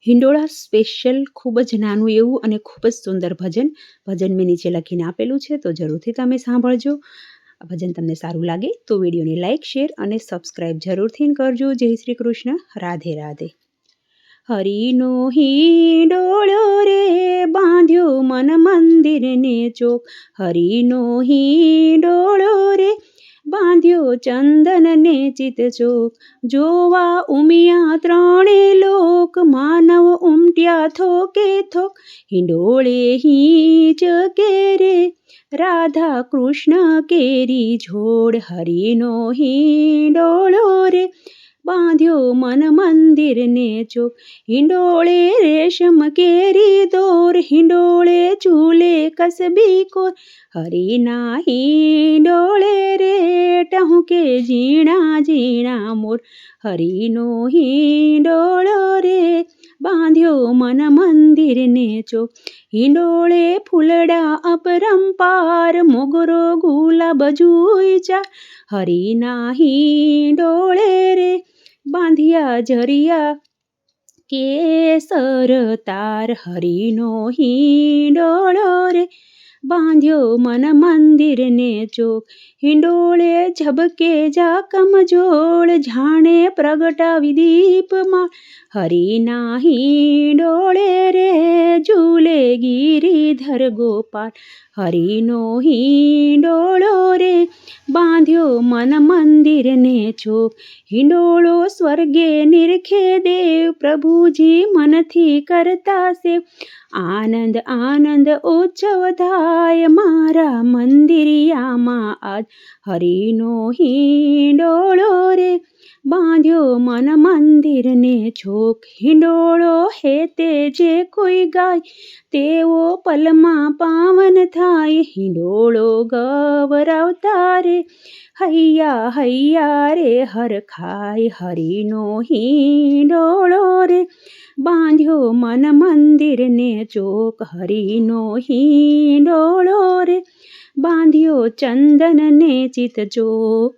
હિંડોળા special ખૂબ જ નાનું એવું અને ખૂબ જ સુંદર ભજન મેં નીચે લખીને આપેલું છે, તો જરૂરથી તમે સાંભળજો. આ ભજન તમને સારું લાગે તો વિડીયોને લાઇક, શેર અને સબસ્ક્રાઈબ જરૂરથી કરજો. જય શ્રી કૃષ્ણ. રાધે રાધે. હરિનો હિંડોળો રે બાંધ્યો મન મંદિરને ચોક. હરિનો હિંડોળો રે બાંધ્યો ચંદનને ચિત ચોક. જોવા ઉમિયા ત્રણે લોક, માનવ ઉમટ્યા થોકે થોક. હિંડોળે હિંચ કેરે રાધા કૃષ્ણ કેરી જોડ. હરિનો હિંડોળો રે બાંધ્યો મન મંદિરને ચોક. હિંડોળે રેશમ કેરી દોર, હિંડોળે ચૂલે કસબી કોર. હરિના હિંડોળે રે ટહુકે ઝીણા ઝીણા મોર. હરિનો હિંડોળો રે બાંધ્યો મન મંદિરને ચોક. હિંડોળે ફૂલડા અપરંપાર, મોગરો ગુલાબ જુઈ ચાર. હરિના હિંડોળે રે બાંધ્યા ઝરિયા કેસર તાર. હરિનો હિંડોળો રે બાંધ્યો મન મંદિરને ચોક. હિંડોળે ઝબકે ઝાકમ જોડ, જાણે પ્રગટાવી દીપમાળ. હરિના હિંડોળે રે ઝૂલે ગિરિધર ગોપાલ. હરિનો હિંડોળો રે બાંધ્યો મન મંદિરને ચોક. હિંડોળો સ્વર્ગે નિરખે દેવ, પ્રભુજી મનથી કરતા સેવ. આનંદ આનંદ ઉત્સવ થાય મારા મંદિરિયામાં આજ. હરિનો હિંડોળો રે બાંધ્યો મન મંદિરને ચોક. હિંડોળો હેતે જે કોઈ ગાય, તેઓ પલમાં પાવન થાય. હિંડોળો ગવરાવતા રે હૈયા હૈયા રે હરખાય. હરિનો હિંડોળો રે બાંધ્યો મન મંદિરને ચોક. હરિનો હિંડોળો રે બાંધ્યો ચંદનને ચિત ચોક.